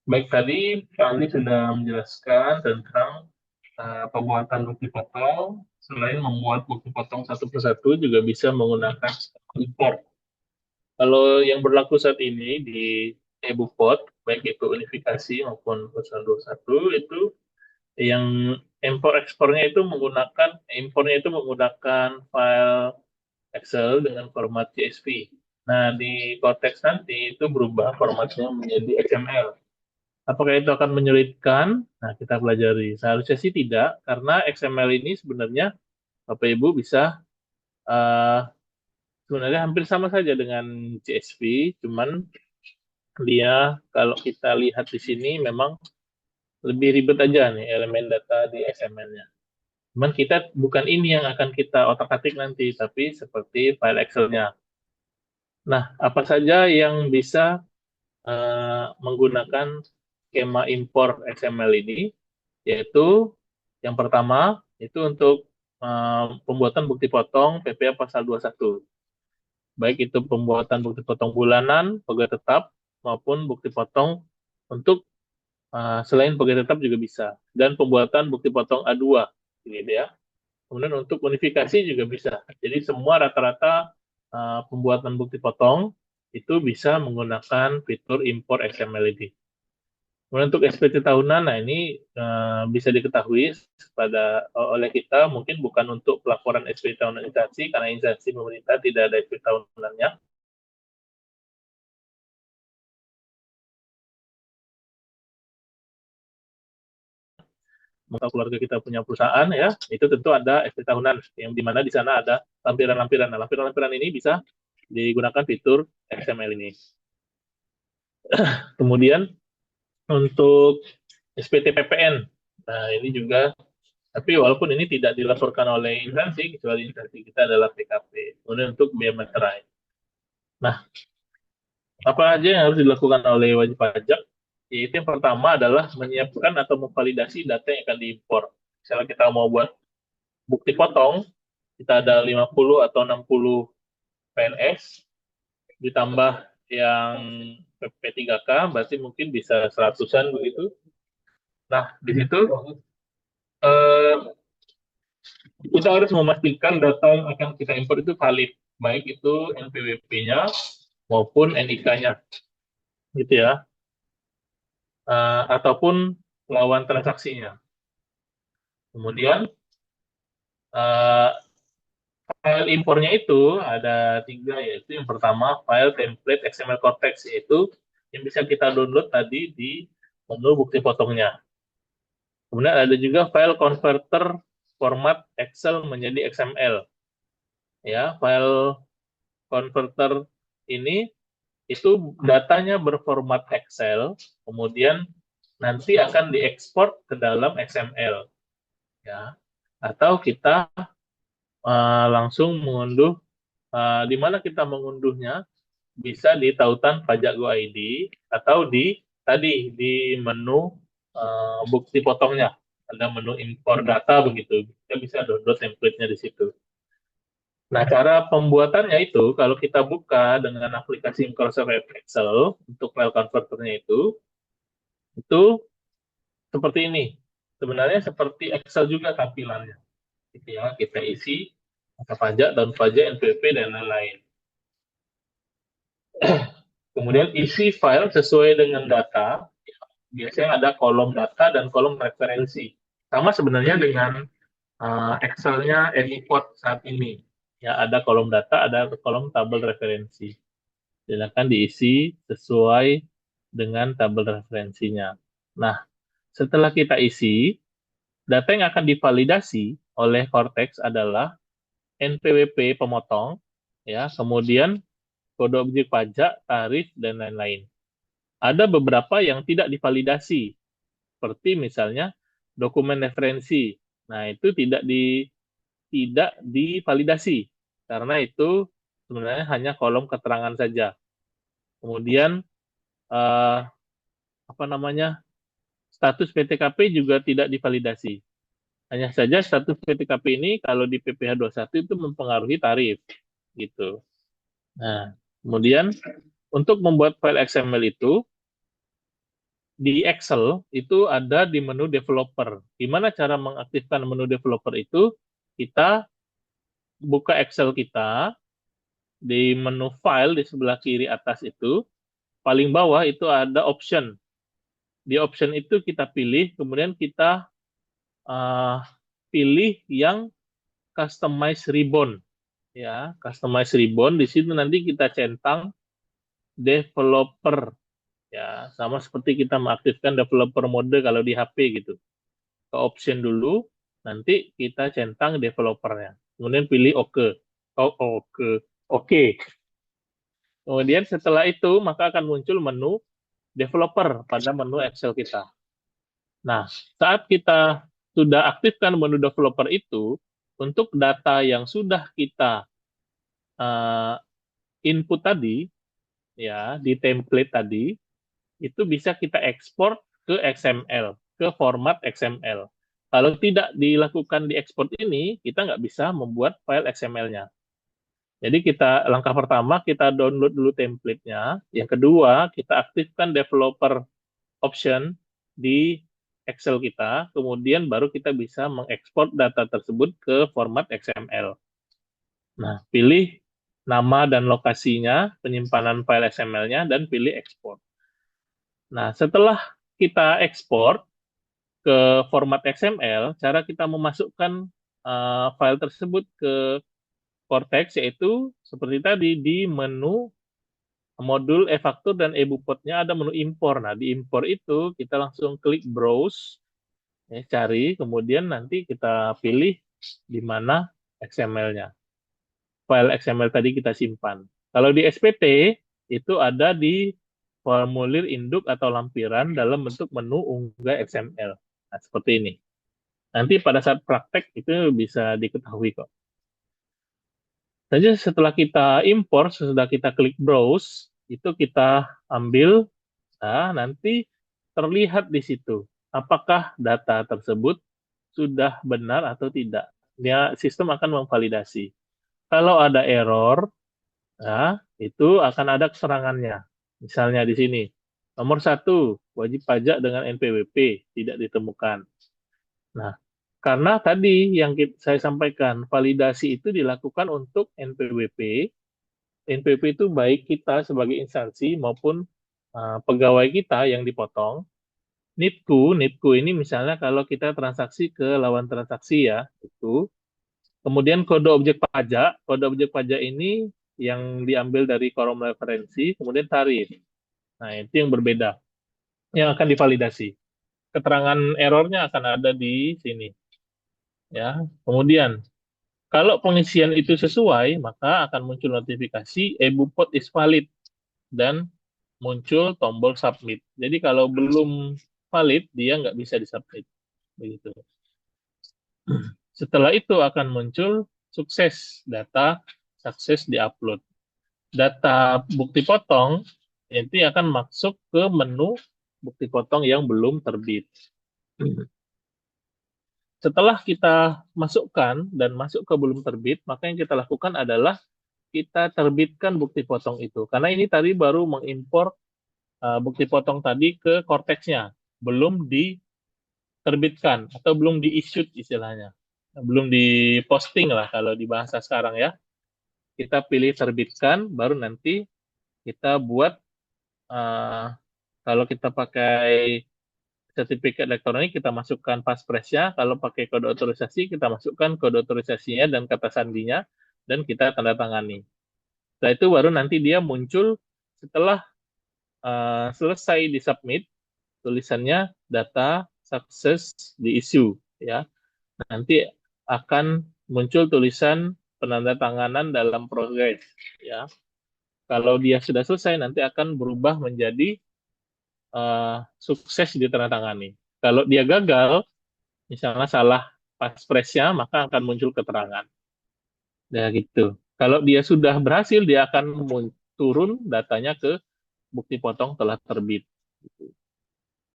Baik, tadi Pak Andi sudah menjelaskan tentang pembuatan bukti potong. Selain membuat bukti potong satu persatu, juga bisa menggunakan import. Kalau yang berlaku saat ini di e-Bukpot, baik itu unifikasi maupun pasal 21, itu yang impornya itu menggunakan file Excel dengan format CSV. Nah, di konteks nanti itu berubah formatnya menjadi XML. Apakah itu akan menyulitkan? Nah, kita pelajari. Seharusnya sih tidak, karena XML ini sebenarnya Bapak Ibu bisa eh, sebenarnya hampir sama saja dengan CSV, cuman dia kalau kita lihat di sini memang lebih ribet aja nih elemen data di XML-nya. Cuman kita bukan ini yang akan kita otak-atik nanti, tapi seperti file Excel-nya. Nah, apa saja yang bisa menggunakan skema impor XML ini? Yaitu yang pertama itu untuk pembuatan bukti potong PPA pasal 21. Baik itu pembuatan bukti potong bulanan, pegawai tetap, maupun bukti potong untuk selain pegawai tetap juga bisa. Dan pembuatan bukti potong A2, gitu ya. Kemudian untuk unifikasi juga bisa. Jadi semua rata-rata pembuatan bukti potong itu bisa menggunakan fitur import XML ini. Kemudian untuk SPT tahunan, nah ini bisa diketahui oleh kita, mungkin bukan untuk pelaporan SPT tahunan instansi, karena instansi pemerintah tidak ada SPT tahunannya. Maka keluarga kita punya perusahaan ya, itu tentu ada SPT tahunan, yang dimana di sana ada lampiran-lampiran. Nah, lampiran-lampiran ini bisa digunakan fitur XML ini. Kemudian untuk SPT PPN, nah ini juga, tapi walaupun ini tidak dilaporkan oleh instansi, kecuali instansi kita adalah PKP. Kemudian untuk biaya materai. Nah, apa aja yang harus dilakukan oleh wajib pajak? Yaitu yang pertama adalah menyiapkan atau memvalidasi data yang akan diimpor. Misalnya kita mau buat bukti potong, kita ada 50 atau 60 PNS, ditambah yang PP3K, berarti mungkin bisa seratusan begitu. Nah, di situ eh, kita harus memastikan data yang akan kita impor itu valid, baik itu NPWP-nya maupun NIK-nya, gitu ya. Ataupun lawan transaksinya. Kemudian uh, file impornya itu ada tiga, yaitu yang pertama file template XML Cortex, yaitu yang bisa kita download tadi di menu bukti potongnya. Kemudian ada juga file converter format Excel menjadi XML. Ya, file converter ini itu datanya berformat Excel, kemudian nanti akan diekspor ke dalam XML. Ya, atau kita langsung mengunduh, di mana kita mengunduhnya, bisa di tautan Pajak Go ID atau di menu bukti potongnya, ada menu impor data begitu, kita bisa download template-nya di situ. Nah, cara pembuatannya itu kalau kita buka dengan aplikasi Microsoft Excel untuk file converternya itu seperti ini. Sebenarnya seperti Excel juga tampilannya. Gitu ya, kita isi angka pajak, daun pajak, NPWP, dan lain-lain. Kemudian isi file sesuai dengan data. Biasanya ada kolom data dan kolom referensi. Sama sebenarnya dengan Excel-nya AnyPort saat ini. Ya, ada kolom data, ada kolom tabel referensi. Silakan diisi sesuai dengan tabel referensinya. Nah, setelah kita isi, data yang akan divalidasi oleh Cortex adalah NPWP pemotong, ya, kemudian kode objek pajak, tarif, dan lain-lain. Ada beberapa yang tidak divalidasi, seperti misalnya dokumen referensi. Nah, itu tidak divalidasi karena itu sebenarnya hanya kolom keterangan saja. Kemudian eh, apa namanya? Status PTKP juga tidak divalidasi. Hanya saja status PTKP ini kalau di PPh 21 itu mempengaruhi tarif gitu. Nah, kemudian untuk membuat file XML itu di Excel itu ada di menu developer. Gimana cara mengaktifkan menu developer itu? Kita buka Excel kita, di menu file di sebelah kiri atas itu, paling bawah itu ada option. Di option itu kita pilih, kemudian kita uh, pilih yang customize ribbon. Ya, customize ribbon. Di situ nanti kita centang developer. Ya, sama seperti kita mengaktifkan developer mode kalau di HP gitu. Ke option dulu, nanti kita centang developernya. Kemudian pilih OK. Oh, OK. Oke. Kemudian setelah itu, maka akan muncul menu developer pada menu Excel kita. Nah, saat kita sudah aktifkan menu developer itu, untuk data yang sudah kita uh, input tadi, ya di template tadi, itu bisa kita ekspor ke XML, ke format XML. Kalau tidak dilakukan di ekspor ini, kita nggak bisa membuat file XML-nya. Jadi langkah pertama kita download dulu template-nya. Yang kedua, kita aktifkan developer option di Excel kita, kemudian baru kita bisa mengekspor data tersebut ke format XML. Nah, pilih nama dan lokasinya, penyimpanan file XML-nya, dan pilih ekspor. Nah, setelah kita ekspor ke format XML, cara kita memasukkan file tersebut ke Cortex yaitu seperti tadi di menu modul e-faktur dan e-bupotnya ada menu impor. Nah, di impor itu kita langsung klik browse, ya, cari, kemudian nanti kita pilih di mana XML-nya. File XML tadi kita simpan. Kalau di SPT, itu ada di formulir induk atau lampiran dalam bentuk menu unggah XML. Nah, seperti ini. Nanti pada saat praktek itu bisa diketahui kok. Jadi setelah kita impor, sesudah kita klik browse, itu kita ambil, nah nanti terlihat di situ apakah data tersebut sudah benar atau tidak. Dia sistem akan memvalidasi. Kalau ada error, nah, itu akan ada keserangannya. Misalnya di sini, nomor 1, wajib pajak dengan NPWP tidak ditemukan. Nah, karena tadi yang saya sampaikan, validasi itu dilakukan untuk NPWP. NPWP itu baik kita sebagai instansi maupun pegawai kita yang dipotong. NIPKU ini misalnya kalau kita transaksi ke lawan transaksi ya, itu. Kemudian kode objek pajak ini yang diambil dari kolom referensi, kemudian tarif. Nah, itu yang berbeda, yang akan divalidasi. Keterangan errornya akan ada di sini. Ya, kemudian kalau pengisian itu sesuai, maka akan muncul notifikasi e-bupot is valid dan muncul tombol submit. Jadi kalau belum valid, dia nggak bisa disubmit. Begitu. Setelah itu akan muncul sukses, data sukses diupload. Data bukti potong nanti akan masuk ke menu bukti potong yang belum terbit. Setelah kita masukkan dan masuk ke belum terbit, maka yang kita lakukan adalah kita terbitkan bukti potong itu. Karena ini tadi baru mengimpor bukti potong tadi ke Cortex-nya, belum diterbitkan atau belum di-issued istilahnya. Belum diposting lah kalau di bahasa sekarang ya. Kita pilih terbitkan, baru nanti kita buat kalau kita pakai sertifikat elektronik, kita masukkan paspresnya. Kalau pakai kode otorisasi, kita masukkan kode otorisasinya dan kata sandinya, dan kita tanda tangani. Setelah itu baru nanti dia muncul setelah selesai disubmit, tulisannya data sukses di issue. Ya. Nanti akan muncul tulisan penandatanganan dalam progres. Ya. Kalau dia sudah selesai, nanti akan berubah menjadi sukses ditandatangani. Kalau dia gagal, misalnya salah paspresnya, maka akan muncul keterangan. Ya gitu. Kalau dia sudah berhasil, dia akan turun datanya ke bukti potong telah terbit.